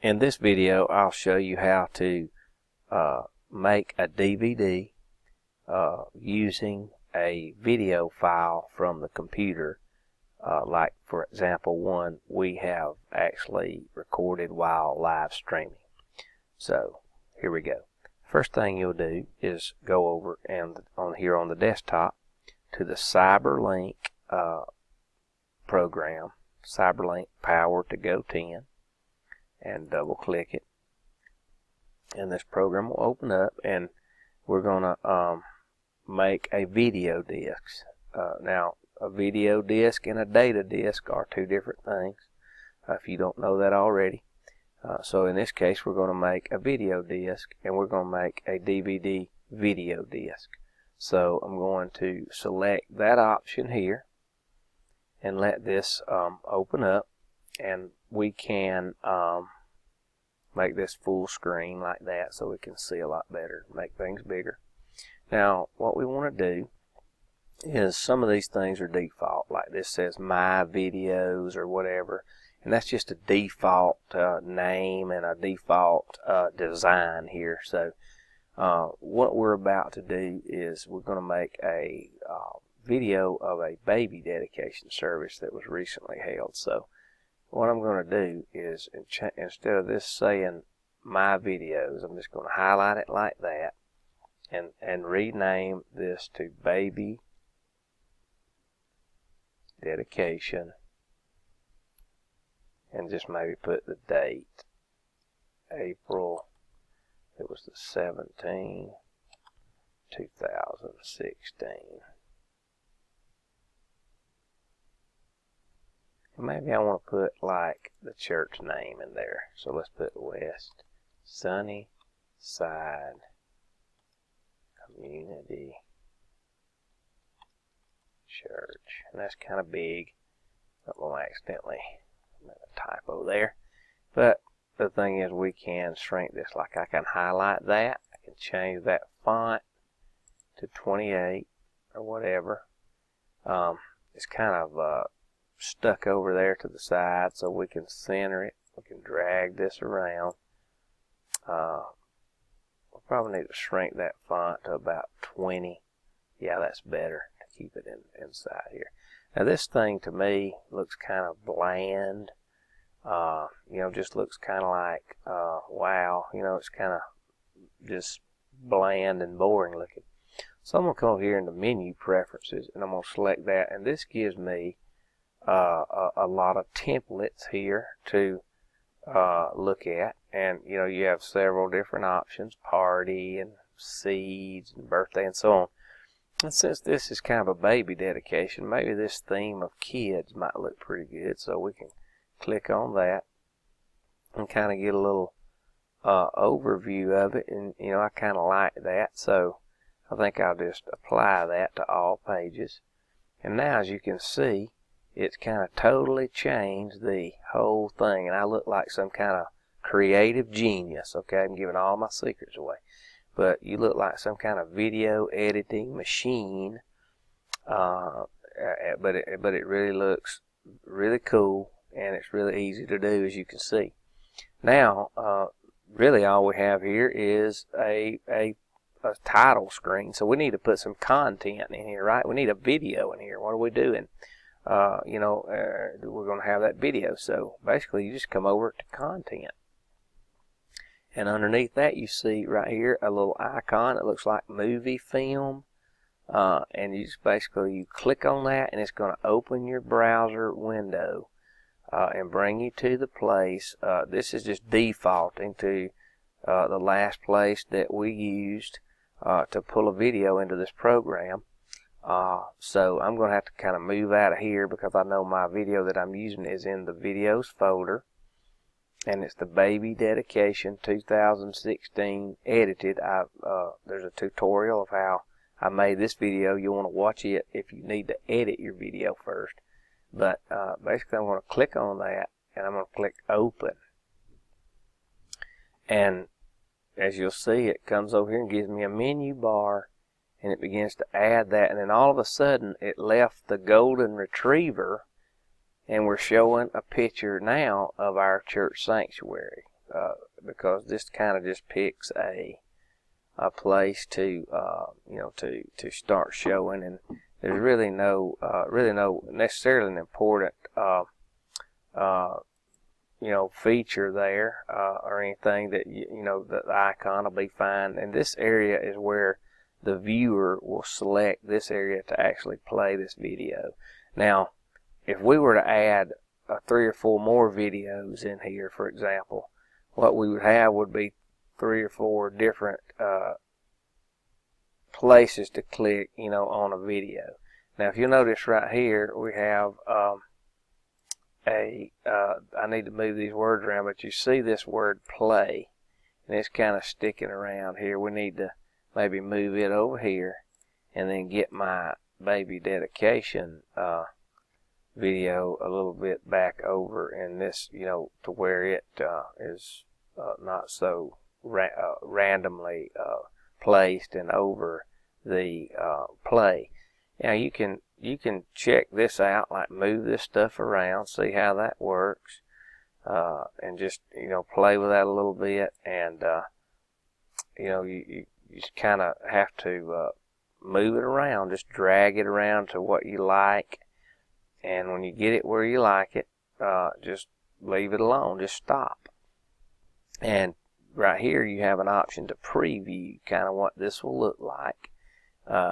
In this video, I'll show you how to make a DVD using a video file from the computer, like for example one we have actually recorded while live streaming. So here we go. First thing you'll do is go over and on the desktop to the Cyberlink program, Cyberlink Power2Go10, and double click it, and this program will open up, and we're gonna make a video disc. Now a video disc and a data disc are two different things, if you don't know that already. So in this case we're going to make a video disc, and we're going to make a DVD video disc. So I'm going to select that option here and let this open up, and we can make this full screen like that so we can see a lot better, make things bigger. Now what we want to do is, some of these things are default, like this says my videos or whatever, and that's just a default name and a default design here. So what we're about to do is we're going to make a video of a baby dedication service that was recently held. So what I'm going to do is, instead of this saying my videos, I'm just going to highlight it like that and rename this to baby dedication, and just maybe put the date April, it was the 17th, 2016. Maybe I want to put like the church name in there. So let's put West Sunny Side Community Church. And that's kind of big. I'm going to accidentally make a typo there. But the thing is, we can shrink this. Like I can highlight that. I can change that font to 28 or whatever. It's kind of stuck over there to the side, so we can center it. We can drag this around. We'll probably need to shrink that font to about 20. Yeah, that's better to keep it inside here. Now this thing to me looks kind of bland. You know, just looks kind of like wow, you know, it's kind of just bland and boring looking. So I'm going to come here into menu preferences, and I'm going to select that, and this gives me a lot of templates here to look at. And you know, you have several different options: party and seeds and birthday and so on. And since this is kind of a baby dedication, maybe this theme of kids might look pretty good. So we can click on that and kind of get a little overview of it. And you know, I kind of like that, so I think I'll just apply that to all pages. And now, as you can see, it's kind of totally changed the whole thing, and I look like some kind of creative genius. Okay, I'm giving all my secrets away, but you look like some kind of video editing machine. But it really looks really cool, and it's really easy to do, as you can see. Now, really all we have here is a title screen, so we need to put some content in here, right? We need a video in here. What are we doing? You know, we're going to have that video. So basically you just come over to content, and underneath that you see right here a little icon. It looks like movie film, and you just basically you click on that, and it's going to open your browser window and bring you to the place. This is just defaulting to the last place that we used to pull a video into this program. So I'm going to have to kind of move out of here, because I know my video that I'm using is in the videos folder, and it's the baby dedication 2016 edited. There's a tutorial of how I made this video. You'll want to watch it if you need to edit your video first. But basically I'm going to click on that, and I'm going to click open, and as you'll see, it comes over here and gives me a menu bar, and it begins to add that, and then all of a sudden it left the golden retriever, and we're showing a picture now of our church sanctuary. because this kind of just picks a place to to start showing, and there's really no necessarily an important feature there or anything that the icon will be fine. And this area is where the viewer will select this area to actually play this video. Now, if we were to add 3 or 4 more videos in here, for example, what we would have would be 3 or 4 different places to click, on a video. Now, if you'll notice right here, we have I need to move these words around, but you see this word play, and it's kind of sticking around here. We need to maybe move it over here, and then get my baby dedication video a little bit back over in this, to where it is not so randomly placed and over the play. Now you can check this out, like move this stuff around, see how that works, and just play with that a little bit, and you just kind of have to move it around, just drag it around to what you like, and when you get it where you like it, just leave it alone, just stop. And right here you have an option to preview kind of what this will look like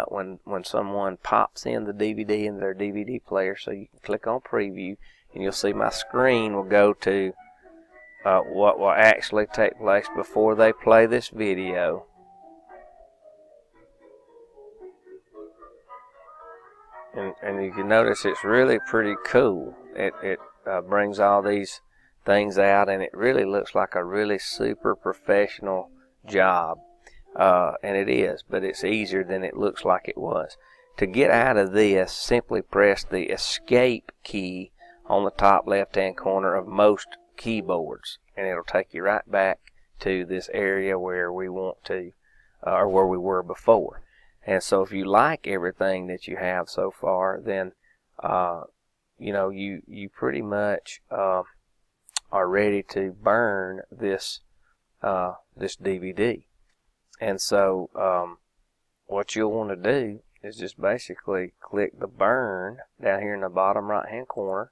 when someone pops in the DVD into their DVD player. So you can click on preview, and you'll see my screen will go to what will actually take place before they play this video. And you can notice it's really pretty cool. It brings all these things out, and it really looks like a really super professional job. And it is, but it's easier than it looks like it was. To get out of this, simply press the escape key on the top left hand corner of most keyboards, and it'll take you right back to this area where we want to, or where we were before. And so if you like everything that you have so far, then you pretty much are ready to burn this this DVD. And so what you'll want to do is just basically click the burn down here in the bottom right hand corner,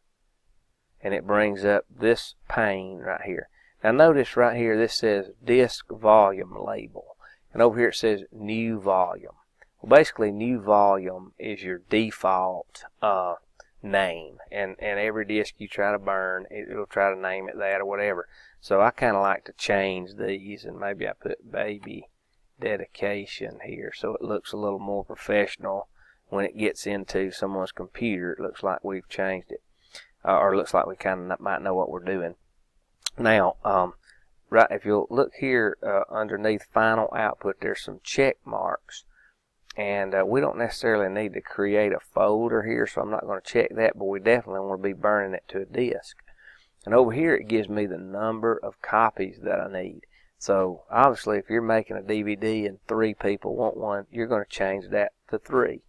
and it brings up this pane right here. Now notice right here this says disk volume label, and over here it says new volume. Well, basically new volume is your default name, and every disk you try to burn, it'll try to name it that or whatever. So I kind of like to change these, and maybe I put baby dedication here so it looks a little more professional. When it gets into someone's computer, it looks like we've changed it, or it looks like we kind of might know what we're doing. Now, right, if you'll look here underneath final output, there's some check marks, and we don't necessarily need to create a folder here, so I'm not going to check that, but we definitely want to be burning it to a disk. And over here it gives me the number of copies that I need. So obviously if you're making a DVD and 3 people want one, you're going to change that to 3.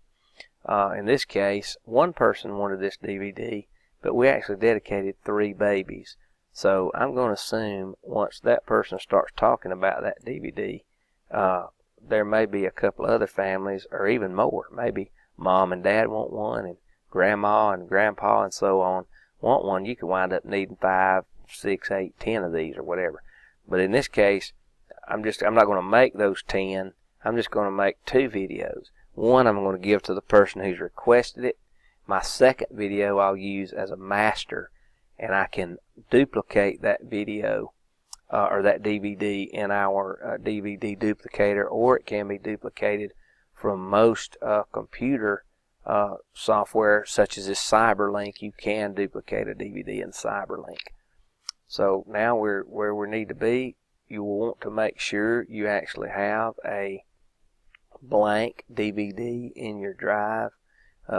In this case, 1 person wanted this DVD, but we actually dedicated 3 babies. So I'm going to assume once that person starts talking about that DVD, there may be a couple other families, or even more. Maybe mom and dad want one, and grandma and grandpa and so on want one. You could wind up needing 5, 6, 8, 10 of these or whatever. But in this case, I'm not going to make those 10. I'm just going to make 2 videos. One I'm going to give to the person who's requested it. My second video I'll use as a master, and I can duplicate that video or that DVD in our DVD duplicator, or it can be duplicated from most computer software such as this Cyberlink. You can duplicate a DVD in Cyberlink. So now we're where we need to be. You will want to make sure you actually have a blank DVD in your drive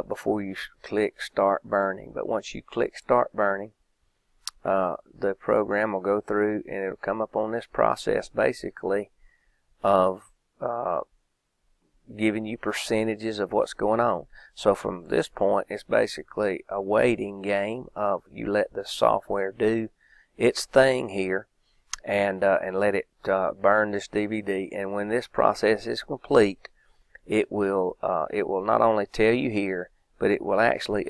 before you click start burning. But once you click start burning, the program will go through and it'll come up on this process basically of giving you percentages of what's going on. So from this point, it's basically a waiting game of you let the software do its thing here, and let it burn this DVD. And when this process is complete, it will not only tell you here, but it will actually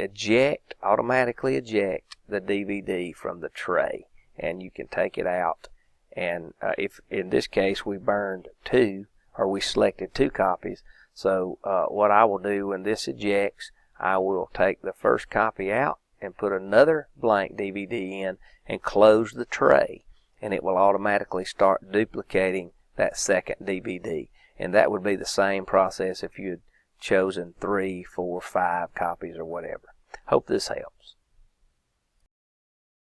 automatically eject the DVD from the tray, and you can take it out. And if in this case we burned two, or we selected two copies, so what I will do when this ejects, I will take the first copy out and put another blank DVD in and close the tray, and it will automatically start duplicating that second DVD. And that would be the same process if you had chosen 3, 4, 5 copies or whatever. Hope this helps.